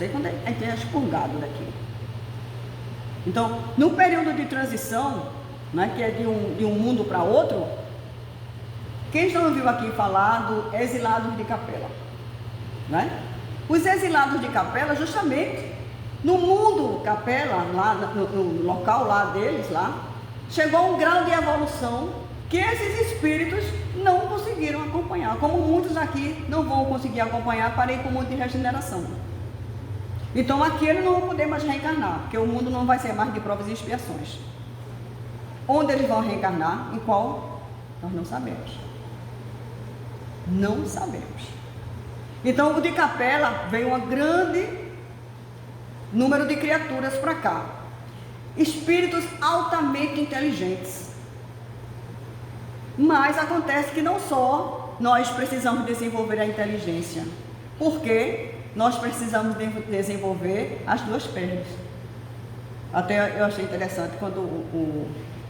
sei quando a gente é expurgado daqui. Então, no período de transição, né, que é de um mundo para outro, quem já ouviu aqui falar do exilados de Capela? Né? Os exilados de Capela, justamente, no mundo Capela, lá no local lá deles, lá, chegou a um grau de evolução que esses espíritos não conseguiram acompanhar, como muitos aqui não vão conseguir acompanhar para ir para o mundo de regeneração. Então aqui eles não vão poder mais reencarnar, porque o mundo não vai ser mais de provas e expiações. Onde eles vão reencarnar, em qual, nós não sabemos. Não sabemos. Então o de Capela veio um grande número de criaturas para cá. Espíritos altamente inteligentes. Mas acontece que não só nós precisamos desenvolver a inteligência, porque nós precisamos desenvolver as duas pernas. Até eu achei interessante quando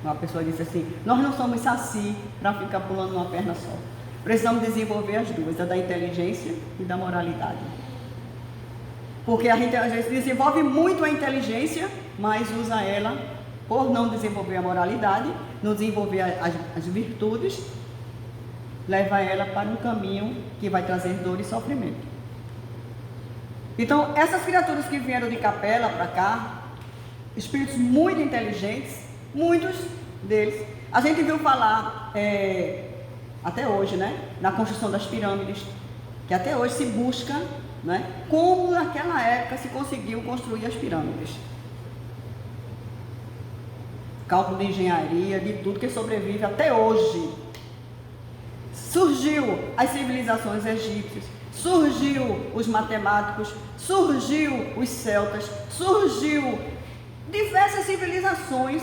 uma pessoa disse assim: nós não somos saci para ficar pulando uma perna só. Precisamos desenvolver as duas, a da inteligência e da moralidade. Porque a gente às vezes desenvolve muito a inteligência, mas usa ela, por não desenvolver a moralidade, não desenvolver as virtudes, leva ela para um caminho que vai trazer dor e sofrimento. Então, essas criaturas que vieram de Capela para cá, espíritos muito inteligentes, muitos deles, a gente viu falar, até hoje, né, na construção das pirâmides, que até hoje se busca, né, como naquela época se conseguiu construir as pirâmides. Cálculo de engenharia, de tudo que sobrevive até hoje. Surgiu as civilizações egípcias, surgiu os matemáticos, surgiu os celtas, surgiu diversas civilizações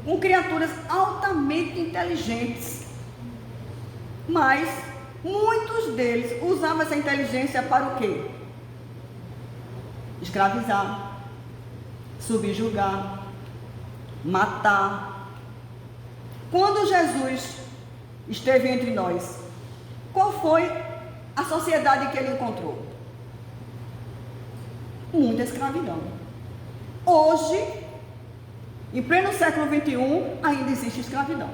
com criaturas altamente inteligentes. Mas muitos deles usavam essa inteligência para o quê? Escravizar, subjugar, matar. Quando Jesus esteve entre nós, qual foi a sociedade que ele encontrou? Muita escravidão. Hoje, em pleno século XXI, ainda existe escravidão.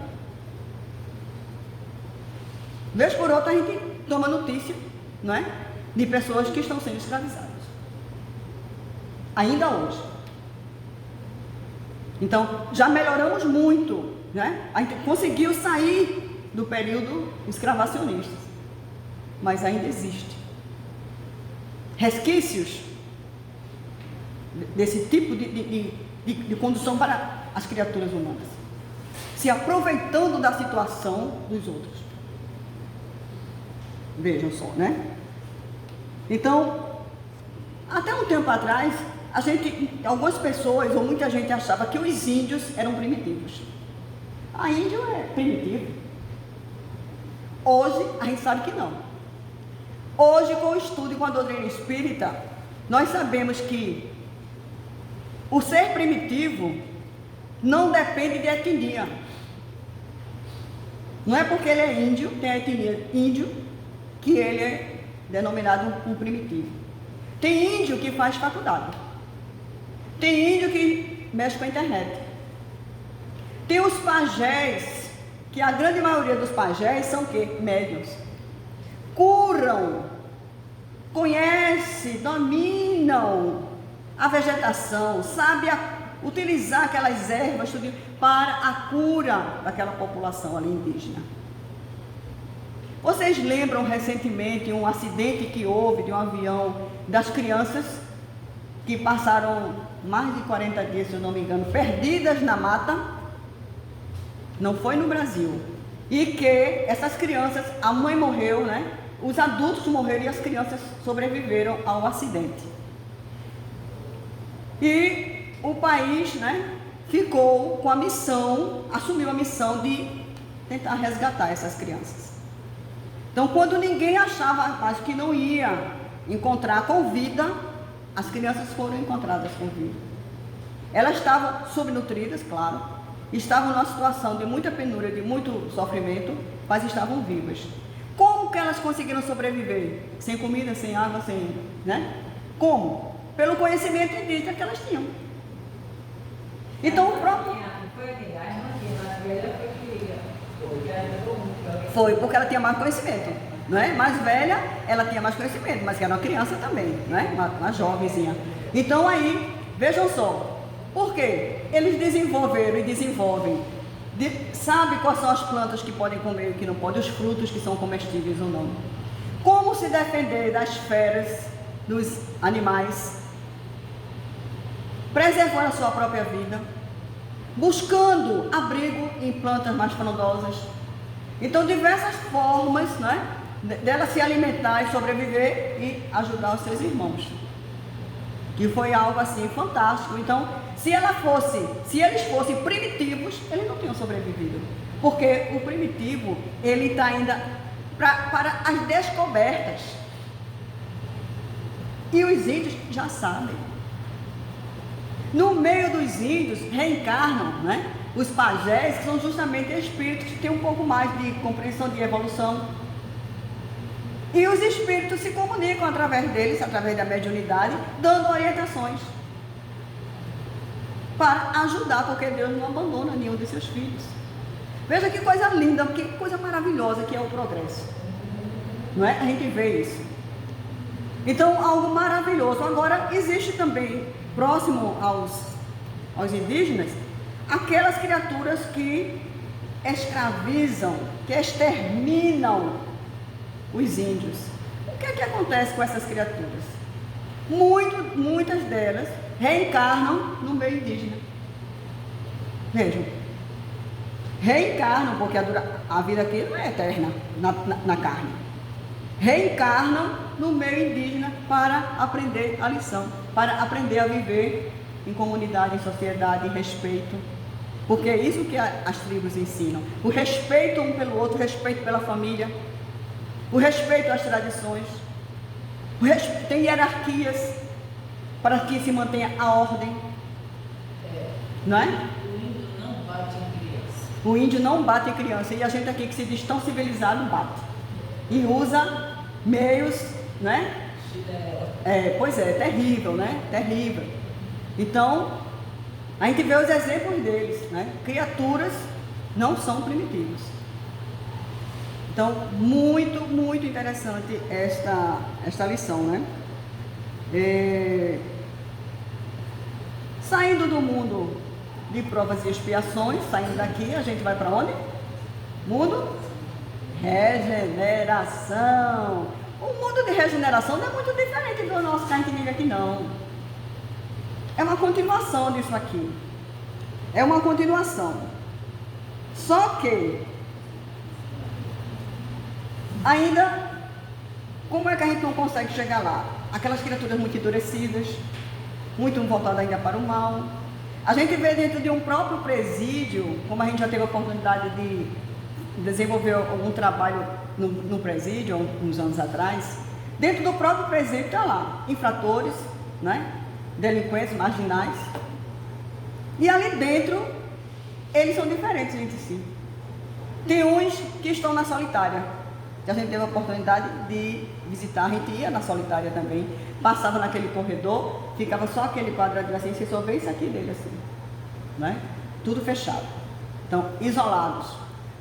Vez por outra a gente toma notícia, não é? De pessoas que estão sendo escravizadas. Ainda hoje. Então, já melhoramos muito, né? A gente conseguiu sair do período escravacionista, mas ainda existe resquícios desse tipo de condução para as criaturas humanas, se aproveitando da situação dos outros. Vejam só, né? Então, até um tempo atrás, algumas pessoas ou muita gente achava que os índios eram primitivos. A índio é primitivo. Hoje a gente sabe que não. Hoje, com o estudo e com a doutrina espírita, nós sabemos que o ser primitivo não depende de etnia. Não é porque ele é índio, tem a etnia índio, que ele é denominado um primitivo. Tem índio que faz faculdade. Tem índio que mexe com a internet. Tem os pajés, que a grande maioria dos pajés são o quê? Médiuns. Curam, conhecem, dominam a vegetação, sabem utilizar aquelas ervas para a cura daquela população ali indígena. Vocês lembram recentemente um acidente que houve de um avião das crianças que passaram mais de 40 dias, se eu não me engano, perdidas na mata? Não foi no Brasil. E que essas crianças, a mãe morreu, né? Os adultos morreram e as crianças sobreviveram ao acidente. E o país, né, ficou com a missão, assumiu a missão de tentar resgatar essas crianças. Então, quando ninguém achava, acho que não ia encontrar com vida, as crianças foram encontradas com vida. Elas estavam subnutridas, claro, estavam numa situação de muita penúria, de muito sofrimento, mas estavam vivas. Como que elas conseguiram sobreviver? Sem comida, sem água, sem, né? Como? pelo conhecimento indígena que elas tinham. Então o próprio... Foi porque ela tinha mais conhecimento, não é? Mais velha, ela tinha mais conhecimento, mas que era uma criança também, não é? Uma jovenzinha. Então aí, vejam só, por quê? Eles desenvolveram e desenvolvem, sabe quais são as plantas que podem comer e que não podem, os frutos que são comestíveis ou não. Como se defender das feras, dos animais, preservando a sua própria vida, buscando abrigo em plantas mais frondosas. Então, diversas formas, né, dela se alimentar e sobreviver e ajudar os seus irmãos. Que foi algo assim fantástico. Então, se eles fossem primitivos, eles não tinham sobrevivido. Porque o primitivo, ele está ainda para as descobertas. E os índios já sabem. No meio dos índios reencarnam, né, os pajés, que são justamente espíritos que têm um pouco mais de compreensão de evolução. E os espíritos se comunicam através deles, através da mediunidade, dando orientações para ajudar, porque Deus não abandona nenhum de seus filhos. Veja que coisa linda, que coisa maravilhosa que é o progresso. Não é? A gente vê isso. Então, algo maravilhoso. Agora, existe também, próximo aos indígenas, aquelas criaturas que escravizam, que exterminam os índios. O que é que acontece com essas criaturas? Muitas delas reencarnam no meio indígena. Vejam, reencarnam, porque a vida aqui não é eterna na carne. Reencarnam no meio indígena para aprender a lição, para aprender a viver em comunidade, em sociedade, em respeito. Porque é isso que as tribos ensinam. O respeito um pelo outro, o respeito pela família, o respeito às tradições. Tem hierarquias para que se mantenha a ordem. Não é? O índio não bate em criança. O índio não bate em criança. E a gente aqui que se diz tão civilizado bate. E usa meios, né? Pois é, terrível, né? Terrível. Então, a gente vê os exemplos deles, né? Criaturas não são primitivas. Então, muito interessante esta lição, né? Saindo do mundo de provas e expiações, saindo daqui, a gente vai para onde? Mundo regeneração. O mundo de regeneração não é muito diferente do nosso que a gente vive aqui, não. É uma continuação disso aqui. É uma continuação. Só que ainda, como é que a gente não consegue chegar lá? Aquelas criaturas muito endurecidas, muito voltadas ainda para o mal. A gente vê dentro de um próprio presídio, como a gente já teve a oportunidade de desenvolver algum trabalho no presídio, há uns anos atrás, dentro do próprio presídio está lá, infratores, né? Delinquentes, marginais. E ali dentro, eles são diferentes entre si. Tem uns que estão na solitária. A gente teve a oportunidade de visitar, a gente ia na solitária também, passava naquele corredor, ficava só aquele quadradinho assim, você só vê isso aqui dele assim, né? Tudo fechado. Então, isolados.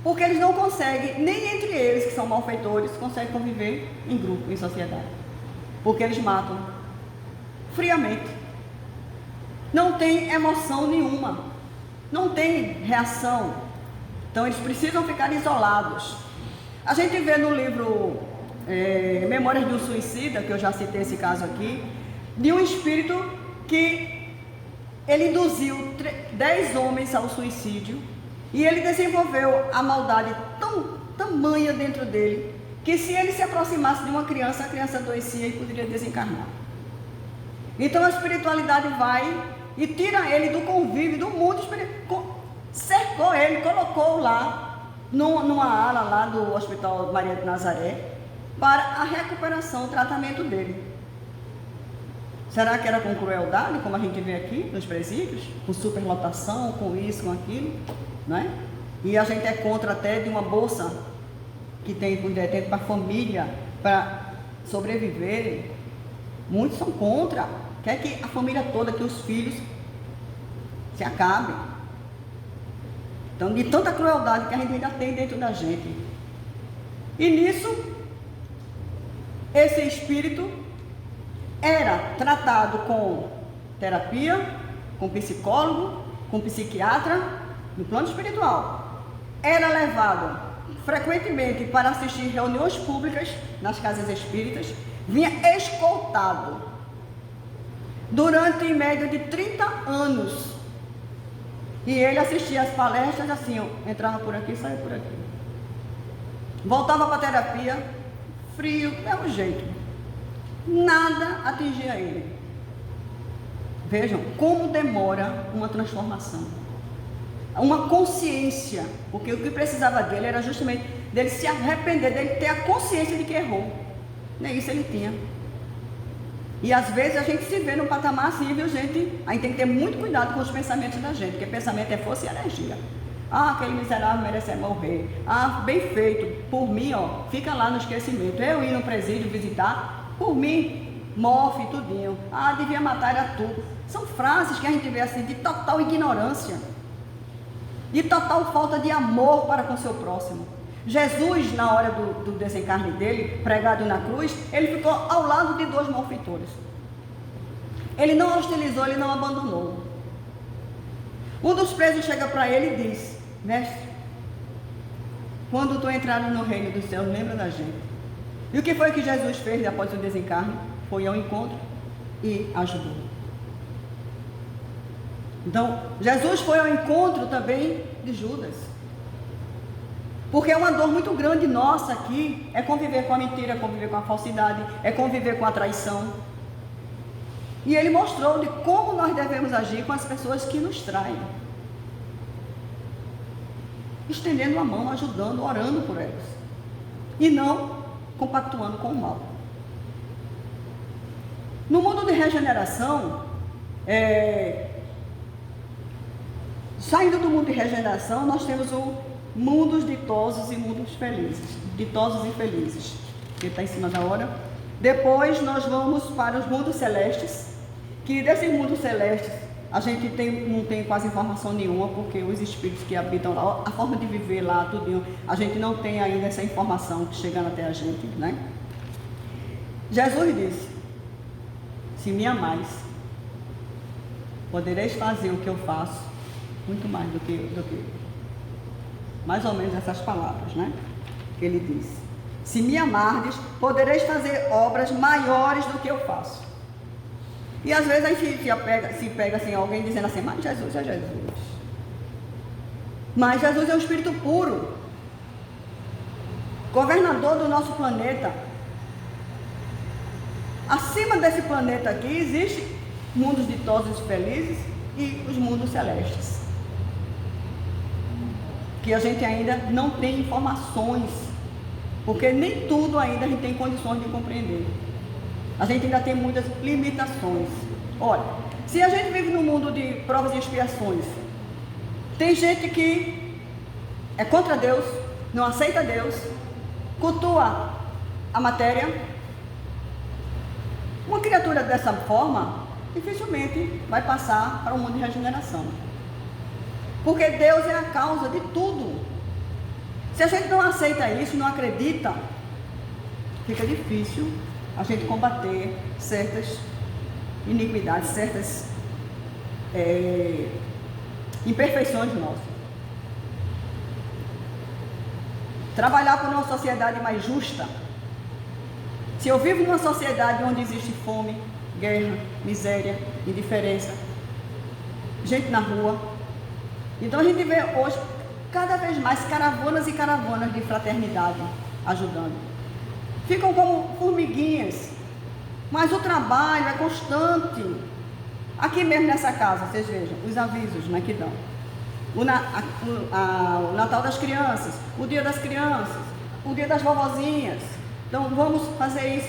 Porque eles não conseguem, nem entre eles que são malfeitores, conseguem conviver em grupo, em sociedade. Porque eles matam friamente. Não tem emoção nenhuma. Não tem reação. Então eles precisam ficar isolados. A gente vê no livro Memórias de um Suicida, que eu já citei esse caso aqui, de um espírito que ele induziu 10 homens ao suicídio. E ele desenvolveu a maldade tamanha dentro dele, que se ele se aproximasse de uma criança, a criança adoecia e poderia desencarnar. Então a espiritualidade vai e tira ele do convívio, do mundo espiritual, cercou ele, colocou lá, numa ala lá do Hospital Maria de Nazaré, para a recuperação, o tratamento dele. Será que era com crueldade, como a gente vê aqui nos presídios? Com superlotação, com isso, com aquilo? Né? E a gente é contra até de uma bolsa que tem para a família, para sobreviverem. Muitos são contra, quer que a família toda, que os filhos se acabem. Então, de tanta crueldade que a gente ainda tem dentro da gente. E nisso, esse espírito era tratado com terapia, com psicólogo, com psiquiatra, no plano espiritual. Era levado frequentemente para assistir reuniões públicas nas casas espíritas, vinha escoltado durante em média de 30 anos. E ele assistia às palestras assim, entrava por aqui, saía por aqui. Voltava para a terapia, frio, do mesmo jeito. Nada atingia ele. Vejam como demora uma transformação. Uma consciência, porque o que precisava dele era justamente dele se arrepender, dele ter a consciência de que errou. Nem isso ele tinha. E às vezes a gente se vê num patamar assim, viu gente? A gente tem que ter muito cuidado com os pensamentos da gente, porque pensamento é força e energia. Ah, aquele miserável merece morrer. Ah, bem feito, por mim, ó, fica lá no esquecimento. Eu ir no presídio visitar, por mim, morre tudinho. Ah, devia matar era tudo. São frases que a gente vê assim, de total ignorância, de total falta de amor para com o seu próximo. Jesus, na hora do desencarne dele, pregado na cruz, ele ficou ao lado de 2 malfeitores. Ele não hostilizou, ele não abandonou. Um dos presos chega para ele e diz: mestre, quando tu entrares no reino dos céus, lembra da gente. E o que foi que Jesus fez após o desencarne? Foi ao encontro e ajudou. Então, Jesus foi ao encontro também de Judas. Porque é uma dor muito grande nossa aqui, é conviver com a mentira, é conviver com a falsidade, é conviver com a traição. E ele mostrou de como nós devemos agir com as pessoas que nos traem. Estendendo a mão, ajudando, orando por elas. E não compactuando com o mal. No mundo de regeneração, saindo do mundo de regeneração, nós temos o mundos ditosos e mundos felizes. Ditosos e felizes. Que está em cima da hora. Depois nós vamos para os mundos celestes. Que desses mundos celestes a gente não tem quase informação nenhuma, porque os espíritos que habitam lá, a forma de viver lá, tudo, a gente não tem ainda essa informação chegando até a gente, né? Jesus disse: se me amais, podereis fazer o que eu faço, muito mais do que mais ou menos essas palavras, né? Que ele disse: se me amardes, podereis fazer obras maiores do que eu faço. E às vezes a gente se pega assim, alguém dizendo assim: mas Jesus é Jesus. Mas Jesus é um espírito puro, governador do nosso planeta. Acima desse planeta aqui existe mundos ditosos e felizes e os mundos celestes, que a gente ainda não tem informações, porque nem tudo ainda a gente tem condições de compreender. A gente ainda tem muitas limitações. Olha, se a gente vive num mundo de provas e expiações, tem gente que é contra Deus, não aceita Deus, cultua a matéria. Uma criatura dessa forma dificilmente vai passar para um mundo de regeneração, porque Deus é a causa de tudo. Se a gente não aceita isso, não acredita, fica difícil a gente combater certas iniquidades, certas imperfeições nossas. Trabalhar por uma sociedade mais justa. Se eu vivo numa sociedade onde existe fome, guerra, miséria, indiferença, gente na rua, então a gente vê hoje cada vez mais caravanas e caravanas de fraternidade ajudando. Ficam como formiguinhas, mas o trabalho é constante. Aqui mesmo nessa casa, vocês vejam, os avisos, né, que dão. O Natal das crianças, o Dia das crianças, o Dia das vovozinhas. Então vamos fazer isso,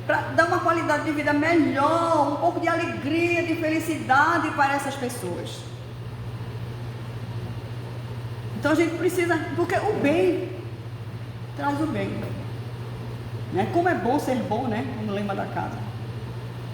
para dar uma qualidade de vida melhor, um pouco de alegria, de felicidade para essas pessoas. Então a gente precisa, porque o bem traz o bem. Né? Como é bom ser bom, né? Como lema da casa.